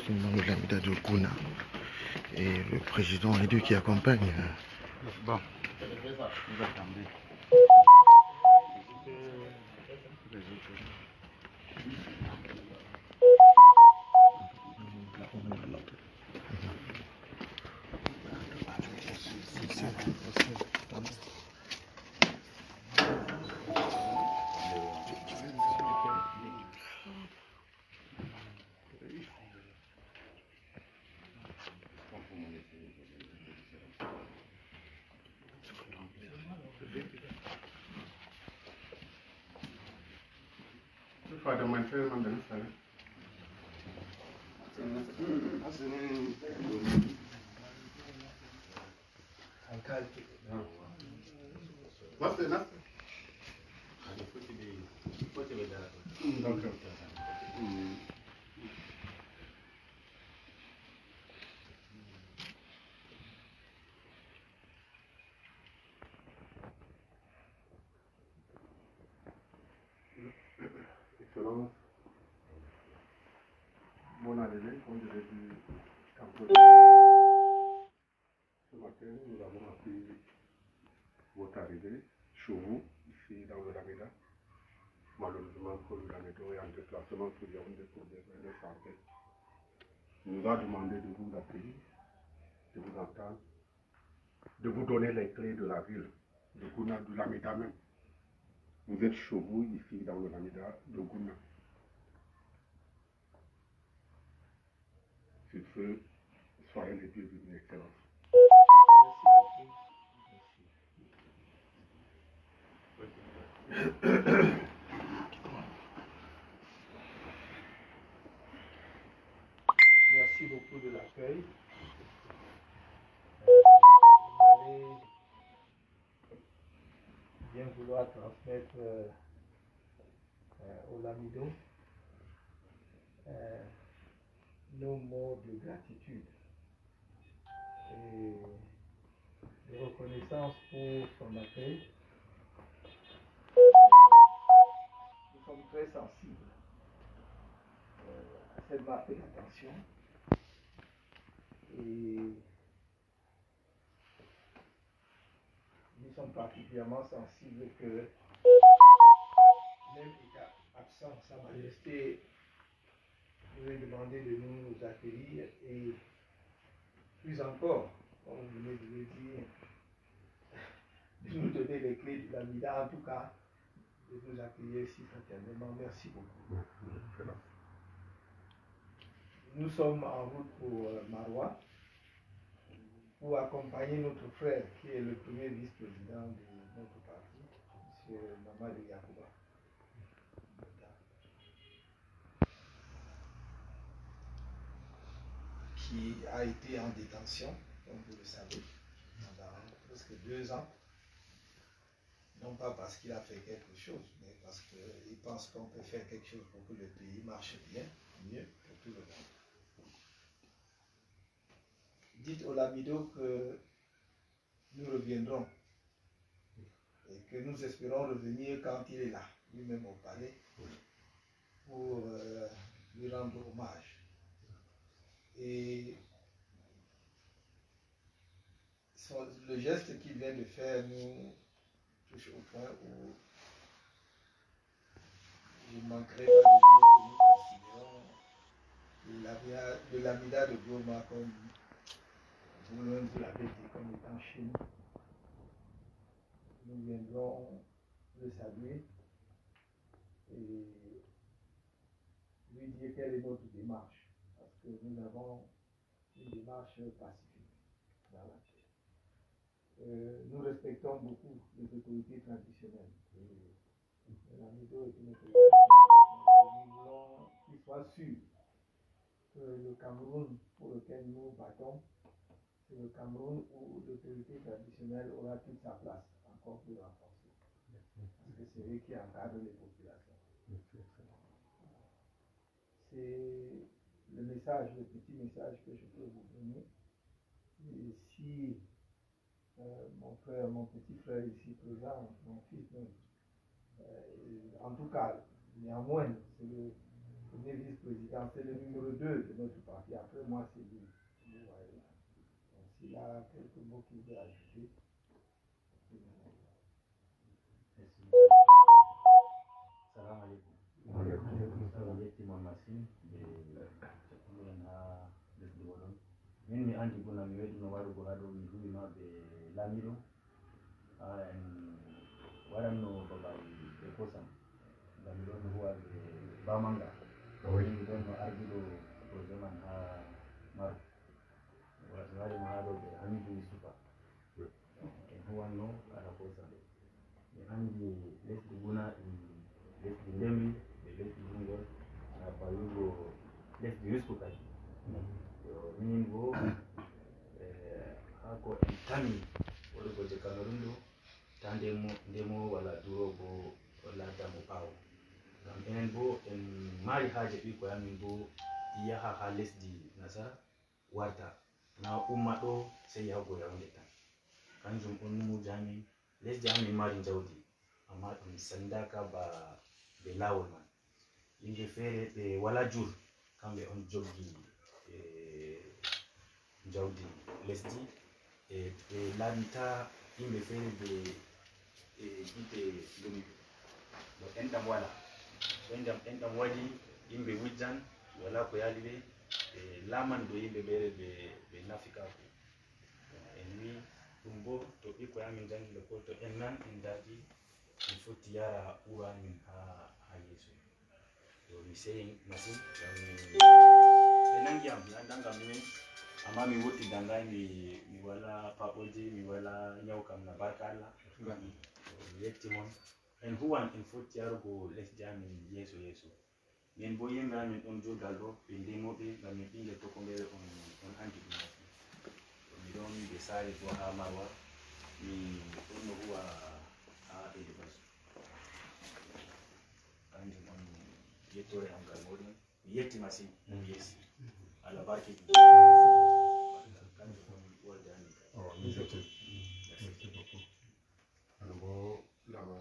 Le Lamida de Gouna et le président Edu qui accompagne. Bon, vous attendez. Fada man fere man dana sala. What's the enough? Excellence, bon arrivée, comme je l'ai dit tantôt. Ce matin, nous avons appris votre arrivée chez vous, ici dans le Lamida. Malheureusement, pour le Lamida est en déplacement pour Yaoundé pour des raisons de santé. Il nous a demandé de vous accueillir, de vous entendre, de vous donner les clés de la ville, de Gouna, du Lamida même. Vous êtes chez vous, ici dans le Lamida de Gouna. Sur ce, soyez les bienvenus, Excellence. Merci beaucoup de l'accueil. Vous allez bien vouloir transmettre au Lamido nos mots de gratitude et de reconnaissance pour son accueil. Nous sommes très sensibles à cette marque d'attention et nous sommes particulièrement sensibles que, même état absent, Sa Majesté nous a demandé de nous accueillir et plus encore, comme vous venez de le dire, de nous donner les clés du Lamida, en tout cas, de nous accueillir si fraternellement. Merci beaucoup. Nous sommes en route pour Maroua pour accompagner notre frère qui est le premier vice-président de notre parti, M. Mamadou Yakouba, qui a été en détention, comme vous le savez, pendant presque 2 ans. Non pas parce qu'il a fait quelque chose, mais parce qu'il pense qu'on peut faire quelque chose pour que le pays marche bien, mieux pour tout le monde. Dites au Lamido que nous reviendrons et que nous espérons revenir quand il est là, lui-même au palais, pour lui rendre hommage. Et le geste qu'il vient de faire nous touche au point où je ne manquerai pas de dire que nous considérons le Lamida de Goma comme vous-même vous l'avez dit, comme étant chez nous. Nous viendrons le saluer et lui dire quelle est notre démarche, parce que nous avons une démarche pacifique dans la paix. Nous respectons beaucoup les autorités traditionnelles. L'Amido est une autorité traditionnelle. Nous voulons qu'il soit sûr que le Cameroun pour lequel nous battons c'est le Cameroun où l'autorité traditionnelle aura toute sa place, encore plus renforcée. Parce que c'est eux qui encadrent les populations. C'est le message, le petit message que je peux vous donner. Et si mon frère, mon petit frère ici présent, mon fils, en tout cas, néanmoins, c'est le premier vice-président, c'est le numéro 2 de notre parti. Après moi, c'est lui. Donc s'il a quelques mots qu'il veut ajouter. Salam alaikum. Yetti mon machine min mi andi bona mi weɗino warugo ha ɗo mi huwino ɓe lamiɗo en waɗanno babal ɓe kosam lamiɗo mi huwa ɓe bamanga min ɗon no ardiɗo projet man ha maru mi warimo ha ɗo ɓe hamidou yusufa en huwanno ala kosam mi andi lesdi guna lesdi ndemri ɓe lesdi jungol ha fayugo lesdi yusfu kadi min bo hako en tami waɗugo je Cameroun ɗo ta ndemo wala duro bo laddamo ɓawo ngam enen bo en mari haaje ɓikkoy amin bo yaha ha lesdi nasara warta na umma ɗo sey yahugo yawnde tan kanjum on numuji amin lesdi amin mari jawdi amma ɗum sandaka ba ɓe lawol man yimɓe feere ɓe wala jur kamɓe on joggi jawdi lesdi ɓe laamita yimɓe feere ɓe yimɓe lumi ɗo enɗam wala enɗam waɗi yimɓe wujjan wala ko yaali ɓe ɓe laaman ɗo yimɓe ɓeere ɓe nafikako en wi ɗum bo to ɓikkoy amin jangi l'école to en nan en dardi en foti yara ɓura amin ha yeeso to mi seyi masin ɓe nangi am mi andangam ɗumen amma mi wurti dangay mi wala paɓoji mi wala ñaw kam na barka Allah mi yetti mon en huwan en foti yarugo lesdi amin yeeso min bo yimɓe amin ɗon jogal ɗo ɓe ndemoɓe ngam min ɓingel to ko mbele on andi ɗum to mi ɗon ɓe sare bo ha marwa mi ɗon no huwa ha élevage kanjum on yettore am ngal moɗon mi yetti masin yesi Allah barki kanjum on wolde amin merci beaucoup ano bo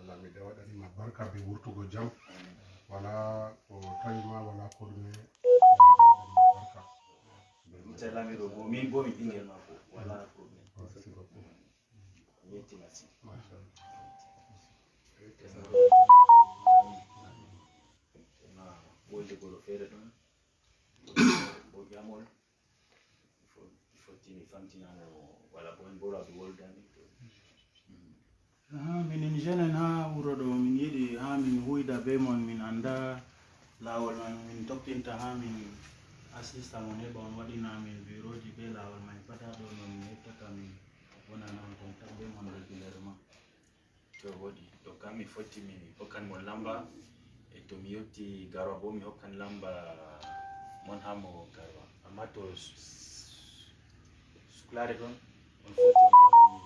lamide waɗanima barka be wurtugo jam wala ko tawima wala ko ɗume waɗanima barka lamiɗo bo min bo mi ɓingel mako wala probléme merci beaucoup mi yetti masin ma wolde goɗo feere ɗon bo jamol fotti mi famtinano wala bo en ɓuraɓe woldani minin jeune en ha wuro ɗo min yiɗi ha min huyda be mon min anda lawol man min tokkinta ha min assista mon heɓa on waɗina min bureauji be lawol man pat ha ɗo no min heftata min wonana on contact be mon régulièrement to woɗi ɗo kam mi fotti mi hokkan mon lamba e to mi yetti garwa bo mi hokkan lamba mon ha mo garwa amma to suklare ɗon on foti on ɗonami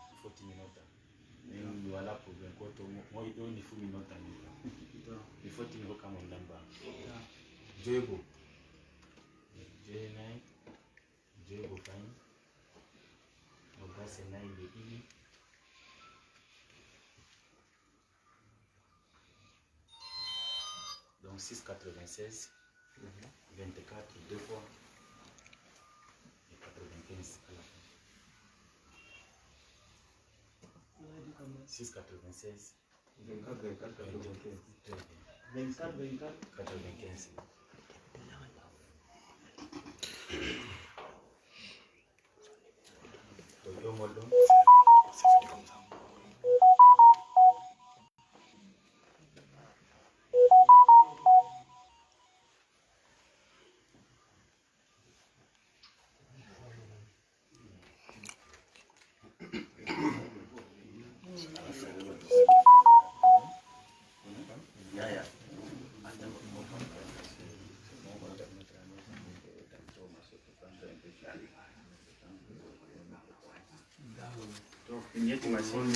mi foti mi nota min mi wala probléme ko to moyi ɗoni fu mi nota mi foti mi hokka mon lamba joygo joynayi joygo fayin nogas e nayi ɓe ɗiɗi donc 6,96 24 deux fois et 95 à la fin 6,96 24 95 to yomol ɗon Minyeti masini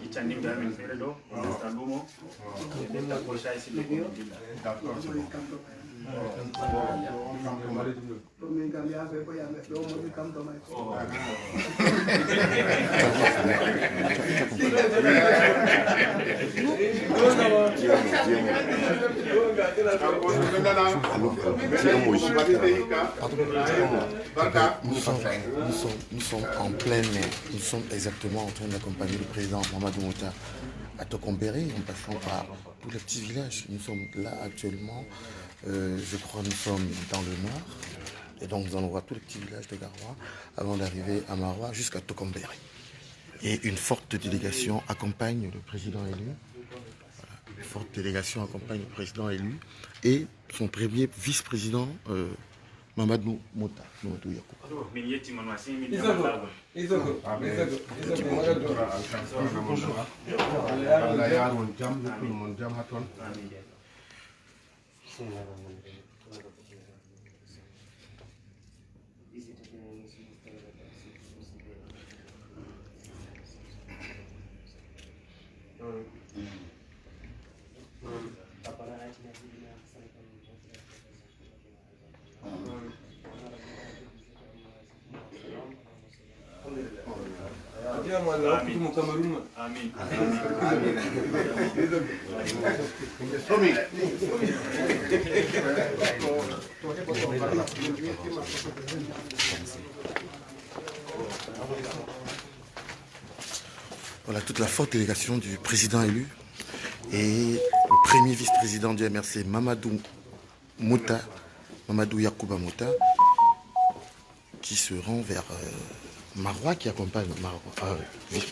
ichanimbe amin feredo, stalumo, denta kosha isi lokomindila. D'accord, c'est bon. Nous sommes en pleine, nous sommes exactement en train d'accompagner le président Mamadou Mouta à Tokombéré, en passant par tous les petits villages. Nous sommes là actuellement, je crois que nous sommes dans le nord, et donc nous allons voir tous les petits villages de Garoua avant d'arriver à Maroua jusqu'à Tokombéré. Et une forte délégation accompagne le président élu. Voilà, une forte délégation accompagne le président élu et son premier vice-président Mamadou Mouta. Minyeti masini Voilà toute la forte délégation du président élu et le premier vice-président du MRC Mamadou Mouta, Mamadou Yakouba Mouta, qui se rend vers Maroua, qui accompagne Maroua,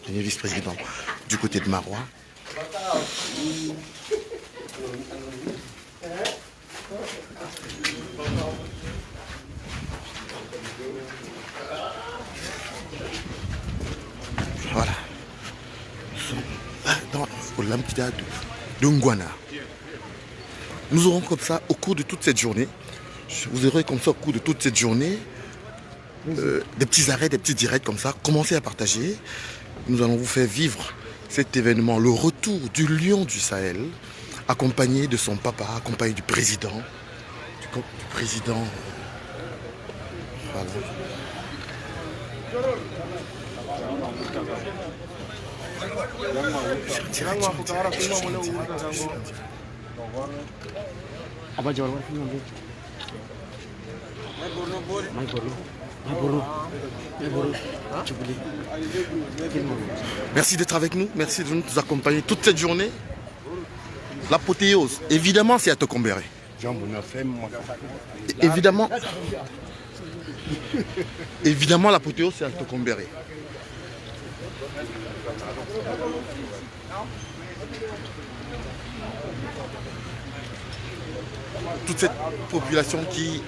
premier vice-président du côté de Maroua. Voilà. Nous sommes là dans le Lampida de Ngwana. Nous aurons comme ça au cours de toute cette journée, vous aurez comme ça au cours de toute cette journée, des petits arrêts, des petits directs comme ça. Commencez à partager. Nous allons vous faire vivre cet événement, le retour du lion du Sahel, accompagné de son papa, accompagné du président. Voilà. Merci d'être avec nous, merci de nous accompagner toute cette journée. L'apothéose, évidemment, c'est à Tokombéré. Évidemment, l'apothéose, c'est à Tokombéré. Toute cette population qui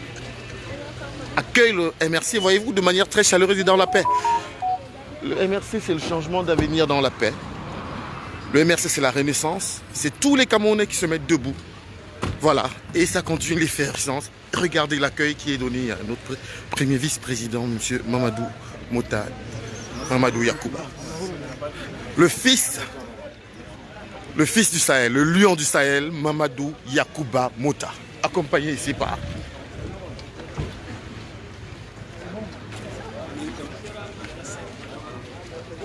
accueille le MRC, voyez-vous, de manière très chaleureuse et dans la paix. Le MRC, c'est le changement d'avenir dans la paix. Le MRC, c'est la renaissance. C'est tous les Camerounais qui se mettent debout. Voilà. Et ça continue l'effervescence. Regardez l'accueil qui est donné à notre premier vice-président, M. Mamadou Mouta, Mamadou Yakouba. Le fils du Sahel, le lion du Sahel, Mamadou Yakouba Mouta. Accompagné ici par...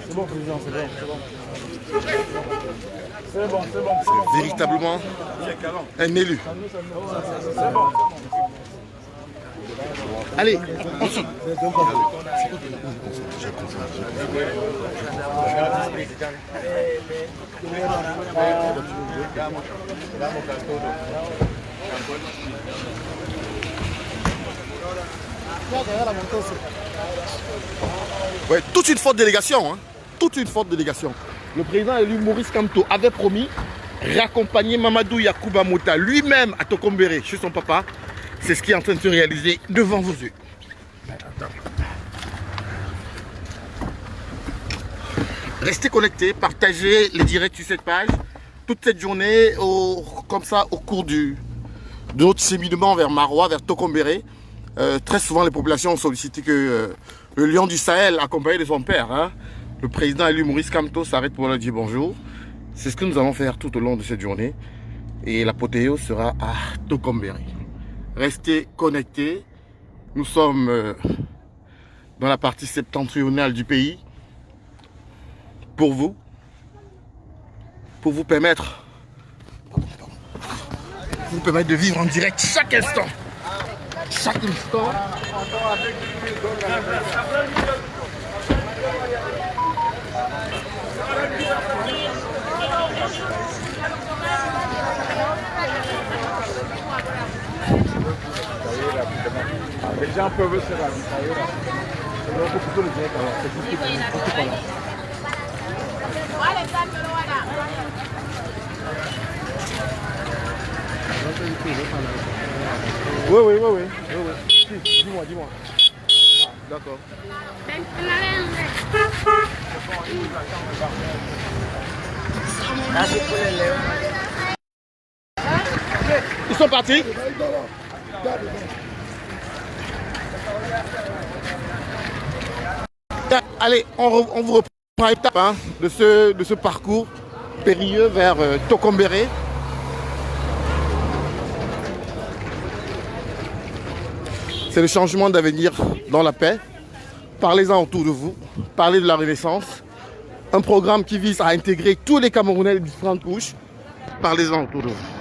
C'est bon, président, c'est bon. C'est bon. C'est véritablement un élu. C'est bon. Allez, ensuite. Ouais, toute une forte délégation, hein. Toute une forte délégation. Le président élu Maurice Kamto avait promis raccompagner Mamadou Yakouba Mouta lui-même à Tokombéré chez son papa. C'est ce qui est en train de se réaliser devant vos yeux. Restez connectés, partagez les directs sur cette page. Toute cette journée, comme ça, au cours de notre cheminement vers Maroua, vers Tokombéré, très souvent les populations ont sollicité que le lion du Sahel, accompagné de son père, Le président élu Maurice Kamto s'arrête pour leur dire bonjour. C'est ce que nous allons faire tout au long de cette journée. Et l'apothéose sera à Tokombéré. Restez connectés. Nous sommes dans la partie septentrionale du pays. Pour vous permettre de vivre en direct chaque instant. Chaque instant. Les gens peuvent se ravitailler là. On peut plutôt le direct alors. C'est juste que là. Oui. Si, dis-moi. D'accord. Ils sont partis. Allez, on vous reprend étape de ce parcours périlleux vers Tokombéré. C'est le changement d'avenir dans la paix. Parlez-en autour de vous. Parlez de la Renaissance. Un programme qui vise à intégrer tous les Camerounais de différentes couches. Parlez-en autour de vous.